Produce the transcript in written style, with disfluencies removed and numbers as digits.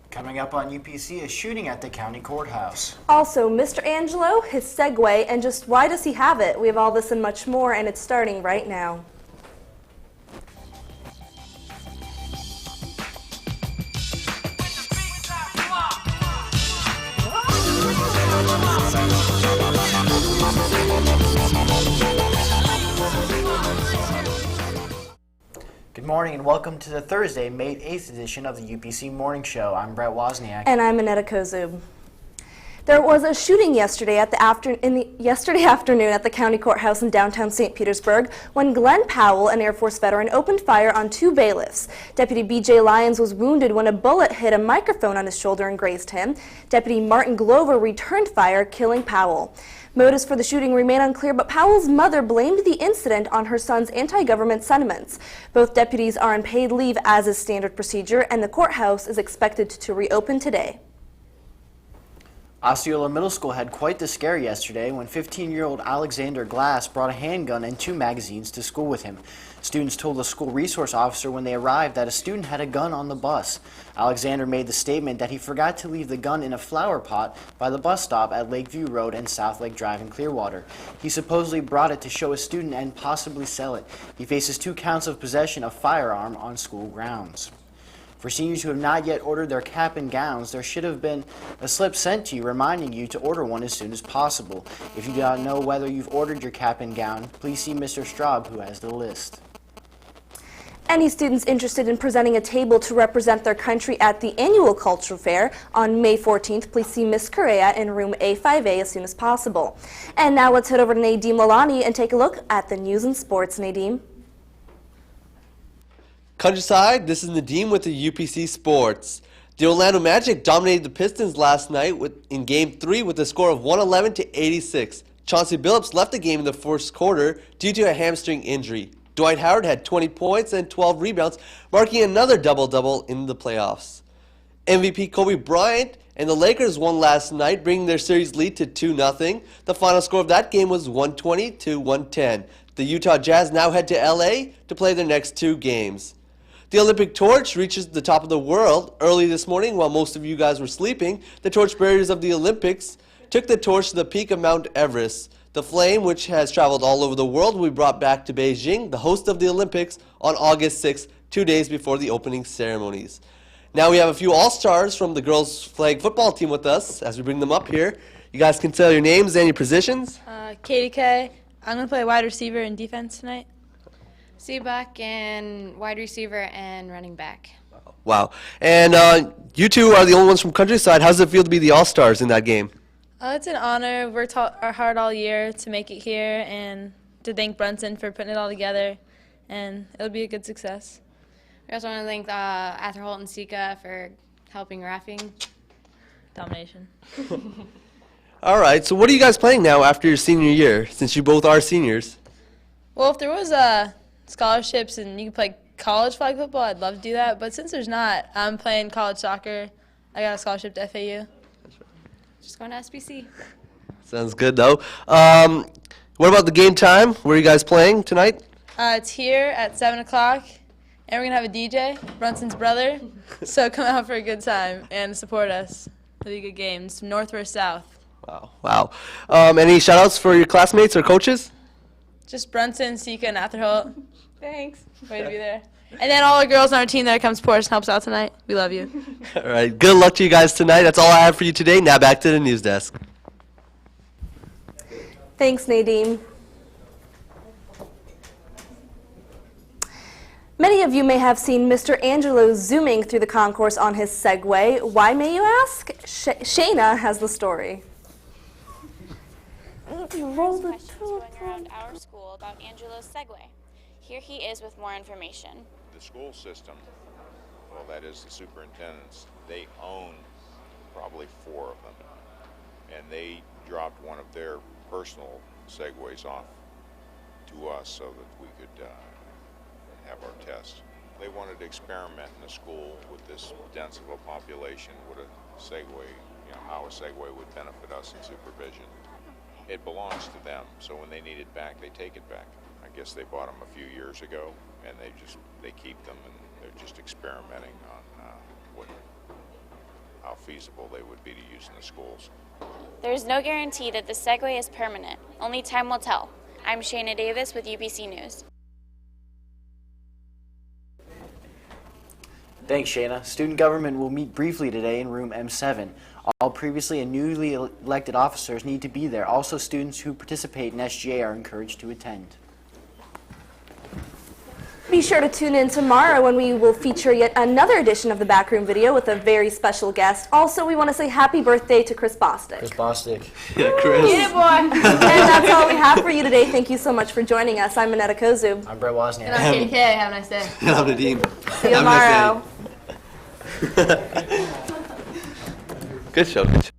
Coming up on UPC, a shooting at the county courthouse. Also, Mr. Angelo, his Segway, and just why does he have it? We have all this and much more, and it's starting right now. Good morning and welcome to the Thursday, May 8th edition of the UPC Morning Show. I'm Brett Wozniak. And I'm Annetta Kozub. There was a shooting yesterday afternoon at the county courthouse in downtown St. Petersburg when Glenn Powell, an Air Force veteran, opened fire on two bailiffs. Deputy B.J. Lyons was wounded when a bullet hit a microphone on his shoulder and grazed him. Deputy Martin Glover returned fire, killing Powell. Motives for the shooting remain unclear, but Powell's mother blamed the incident on her son's anti-government sentiments. Both deputies are on paid leave as is standard procedure, and the courthouse is expected to reopen today. Osceola Middle School had quite the scare yesterday when 15-year-old Alexander Glass brought a handgun and 2 magazines to school with him. Students told the school resource officer when they arrived that a student had a gun on the bus. Alexander made the statement that he forgot to leave the gun in a flower pot by the bus stop at Lakeview Road and South Lake Drive in Clearwater. He supposedly brought it to show a student and possibly sell it. He faces 2 counts of possession of firearm on school grounds. For seniors who have not yet ordered their cap and gowns, there should have been a slip sent to you reminding you to order one as soon as possible. If you do not know whether you've ordered your cap and gown, please see Mr. Straub, who has the list. Any students interested in presenting a table to represent their country at the annual Cultural Fair on May 14th, please see Ms. Correa in room A5A as soon as possible. And now let's head over to Nadim Lalani and take a look at the news and sports. Nadim. Countryside, this is Nadim with the UPC Sports. The Orlando Magic dominated the Pistons last night in Game 3 with a score of 111-86. Chauncey Billups left the game in the first quarter due to a hamstring injury. Dwight Howard had 20 points and 12 rebounds, marking another double-double in the playoffs. MVP Kobe Bryant and the Lakers won last night, bringing their series lead to 2-0. The final score of that game was 120-110. The Utah Jazz now head to LA to play their next 2 games. The Olympic torch reaches the top of the world. Early this morning, while most of you guys were sleeping, the torchbearers of the Olympics took the torch to the peak of Mount Everest. The flame, which has traveled all over the world, will be brought back to Beijing, the host of the Olympics, on August 6th, 2 days before the opening ceremonies. Now we have a few all-stars from the girls' flag football team with us as we bring them up here. You guys can tell your names and your positions. Katie Kay. I'm going to play wide receiver and defense tonight. Seabuck and wide receiver and running back. Wow. And you two are the only ones from Countryside. How does it feel to be the all-stars in that game? It's an honor. Worked hard all year to make it here and to thank Brunson for putting it all together. And it'll be a good success. We also want to thank Arthur Holt and Sika for helping reffing. Domination. All right. So what are you guys playing now after your senior year, since you both are seniors? Well, if there was scholarships and you could play college flag football, I'd love to do that. But since there's not, I'm playing college soccer. I got a scholarship to FAU. Just going to SBC. Sounds good, though. What about the game time? Where are you guys playing tonight? It's here at 7 o'clock, and we're going to have a DJ, Brunson's brother. So come out for a good time and support us. It'll be good games, north versus south. Wow. Any shout-outs for your classmates or coaches? Just Brunson, Sika, and Arthur Holt. Thanks. Way to be there. And then all the girls on our team that come support us and helps out tonight. We love you. All right. Good luck to you guys tonight. That's all I have for you today. Now back to the news desk. Thanks, Nadim. Many of you may have seen Mr. Angelo zooming through the concourse on his Segway. Why, may you ask? Shayna has the story. Questions going around our school about Angelo's Segway. Here he is with more information. The school system, well, that is the superintendents, they own probably 4 of them. And they dropped one of their personal Segways off to us so that we could have our test. They wanted to experiment in the school with this dense of a population, what a Segway, how a Segway would benefit us in supervision. It belongs to them, so when they need it back, they take it back. I guess they bought them a few years ago, and they keep them, and they're just experimenting on what how feasible they would be to use in the schools. There is no guarantee that the Segway is permanent. Only time will tell. I'm Shayna Davis with UPC News. Thanks, Shayna. Student government will meet briefly today in room M7. All previously and newly elected officers need to be there. Also, students who participate in SGA are encouraged to attend. Be sure to tune in tomorrow when we will feature yet another edition of the Backroom Video with a very special guest. Also, we want to say happy birthday to Chris Bostic. Chris Bostic. Yeah, Chris. Get it, boy. And that's all we have for you today. Thank you so much for joining us. I'm Minetta Kozub. I'm Brett Wozniak. And I'm Katie Kay. Have a nice day. And I'm Nadeem. See you tomorrow. Good show. Good show.